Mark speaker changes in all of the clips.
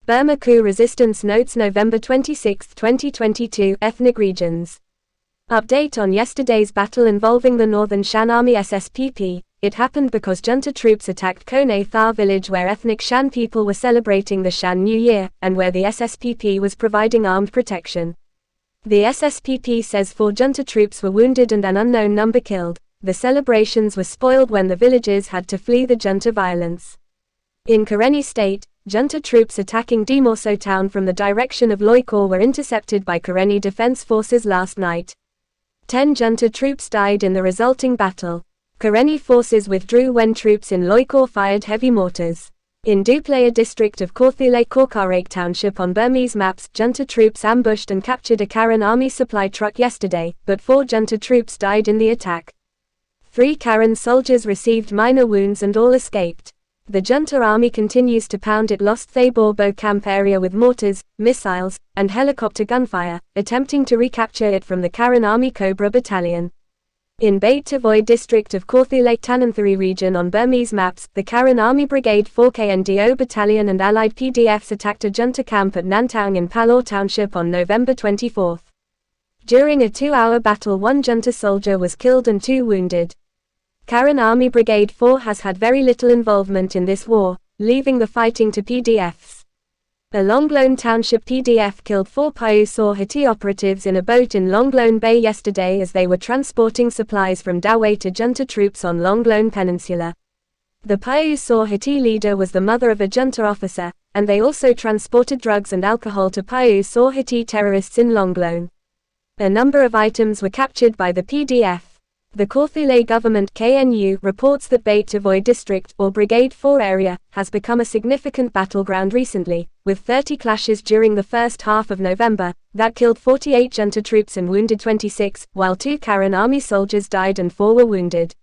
Speaker 1: Burma coup resistance notes November 26, 2022 ethnic regions. Update on yesterday's battle involving the Northern Shan Army SSPP. It happened because junta troops attacked Kone Thah village where ethnic Shan people were celebrating the Shan New Year, and where the SSPP was providing armed protection. The SSPP says 4 junta troops were wounded and an unknown number killed. The celebrations were spoiled when the villagers had to flee the junta violence. In Karenni State, junta troops attacking Demawso town from the direction of Loikaw were intercepted by Karenni Defense Forces last night. 10 junta troops died in the resulting battle. Karenni forces withdrew when troops in Loikaw fired heavy mortars. In Dooplaya District of Kawthoolei, Kawkareik township on Burmese maps, junta troops ambushed and captured a Karen army supply truck yesterday, but 4 junta troops died in the attack. 3 Karen soldiers received minor wounds and all escaped. The junta army continues to pound it lost Thay Baw Bo camp area with mortars, missiles, and helicopter gunfire, attempting to recapture it from the Karen Army Cobra battalion. In Dooplaya District of Kawthoolei Tananthari region on Burmese maps, the Karen Army Brigade 4 KNDO battalion and allied PDFs attacked a junta camp at Nantang in Thay Baw township on November 24. During a 2-hour battle 1 junta soldier was killed and 2 wounded. Karen Army Brigade 4 has had very little involvement in this war, leaving the fighting to PDFs. A Longlone Township PDF killed 4 Thay Baw Bo operatives in a boat in Longlone Bay yesterday as they were transporting supplies from Dawei to junta troops on Longlone Peninsula. The Thay Baw Bo leader was the mother of a junta officer, and they also transported drugs and alcohol to Thay Baw Bo terrorists in Longlone. A number of items were captured by the PDF. The Kawthoolei government KNU reports that Dooplaya District, or Brigade 4 area, has become a significant battleground recently, with 30 clashes during the first half of November, that killed 48 junta troops and wounded 26, while 2 Karen army soldiers died and 4 were wounded.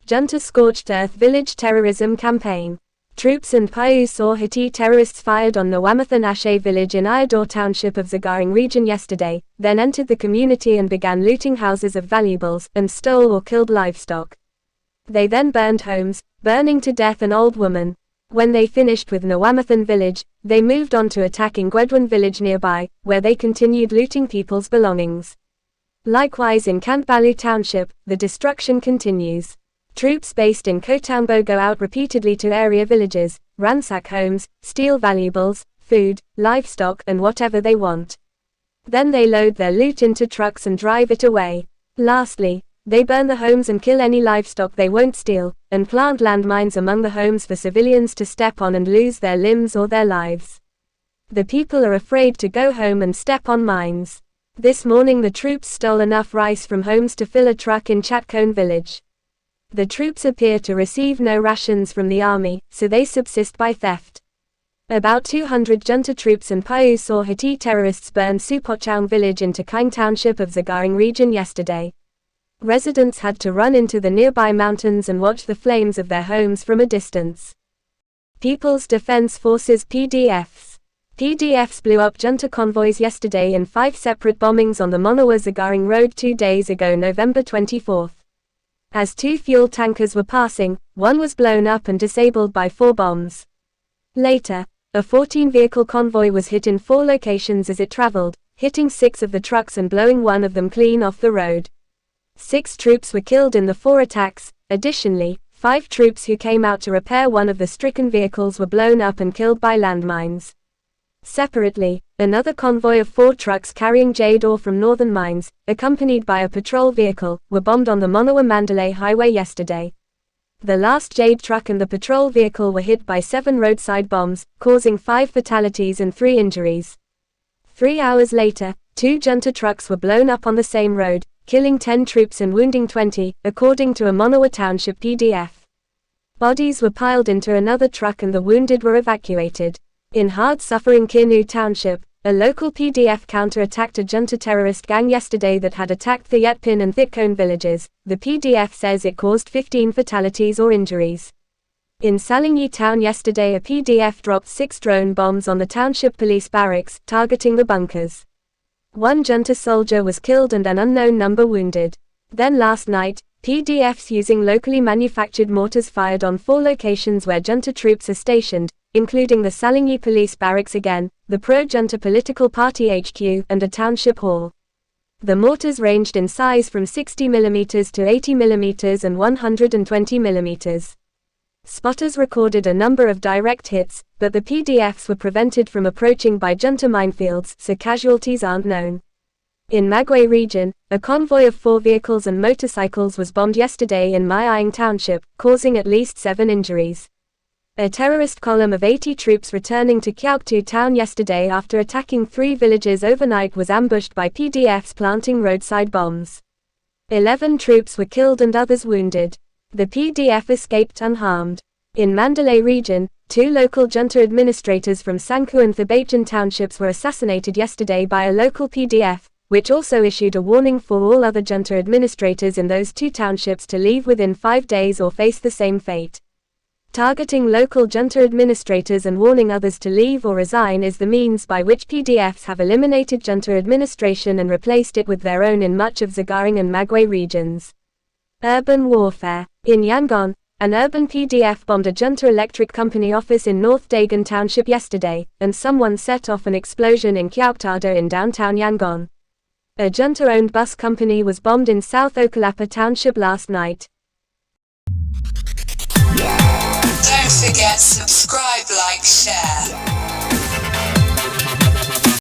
Speaker 1: Junta Scorched Earth Village Terrorism Campaign. Troops and Thay Baw Bo terrorists fired on Nawamathan Ashe village in Ayador township of Zagaring region yesterday, then entered the community and began looting houses of valuables, and stole or killed livestock. They then burned homes, burning to death an old woman. When they finished with Nawamathan village, they moved on to attacking Gwedwan village nearby, where they continued looting people's belongings. Likewise in Kantbalu township, the destruction continues. Troops based in Kotambo go out repeatedly to area villages, ransack homes, steal valuables, food, livestock and whatever they want. Then they load their loot into trucks and drive it away. Lastly, they burn the homes and kill any livestock they won't steal, and plant landmines among the homes for civilians to step on and lose their limbs or their lives. The people are afraid to go home and step on mines. This morning the troops stole enough rice from homes to fill a truck in Chatkone village. The troops appear to receive no rations from the army, so they subsist by theft. About 200 junta troops and Thay Baw Bo terrorists burned Supochang village in Takang township of Zagaring region yesterday. Residents had to run into the nearby mountains and watch the flames of their homes from a distance. People's Defense Forces PDFs. PDFs blew up junta convoys yesterday in 5 separate bombings on the Monawa-Zagaring road 2 days ago November 24. As 2 fuel tankers were passing, one was blown up and disabled by 4 bombs. Later, a 14-vehicle convoy was hit in 4 locations as it traveled, hitting 6 of the trucks and blowing one of them clean off the road. 6 troops were killed in the 4 attacks. Additionally, 5 troops who came out to repair one of the stricken vehicles were blown up and killed by landmines. Separately, another convoy of 4 trucks carrying jade ore from northern mines, accompanied by a patrol vehicle, were bombed on the Monawa-Mandalay highway yesterday. The last jade truck and the patrol vehicle were hit by 7 roadside bombs, causing 5 fatalities and 3 injuries. 3 hours later, 2 junta trucks were blown up on the same road, killing 10 troops and wounding 20, according to a Monawa Township PDF. Bodies were piled into another truck and the wounded were evacuated. In hard-suffering Kinu Township, a local PDF counter-attacked a junta terrorist gang yesterday that had attacked the Yetpin and Thitkone villages. The PDF says it caused 15 fatalities or injuries. In Salingyi town yesterday a PDF dropped 6 drone bombs on the township police barracks, targeting the bunkers. 1 junta soldier was killed and an unknown number wounded. Then last night, PDFs using locally manufactured mortars fired on 4 locations where junta troops are stationed, including the Salingyi police barracks again, the pro-junta political party HQ, and a township hall. The mortars ranged in size from 60 mm to 80 mm and 120 mm. Spotters recorded a number of direct hits, but the PDFs were prevented from approaching by junta minefields, so casualties aren't known. In Magway region, a convoy of 4 vehicles and motorcycles was bombed yesterday in Myayang Township, causing at least 7 injuries. A terrorist column of 80 troops returning to Kyauktu town yesterday after attacking 3 villages overnight was ambushed by PDFs planting roadside bombs. 11 troops were killed and others wounded. The PDF escaped unharmed. In Mandalay region, 2 local junta administrators from Sangku and Thabachan townships were assassinated yesterday by a local PDF, which also issued a warning for all other junta administrators in those 2 townships to leave within 5 days or face the same fate. Targeting local junta administrators and warning others to leave or resign is the means by which PDFs have eliminated junta administration and replaced it with their own in much of Zagaring and Magway regions. Urban warfare. In Yangon, an urban PDF bombed a junta electric company office in North Dagon Township yesterday, and someone set off an explosion in Kyauktada in downtown Yangon. A junta-owned bus company was bombed in South Okalapa Township last night.
Speaker 2: Don't forget subscribe, like, share.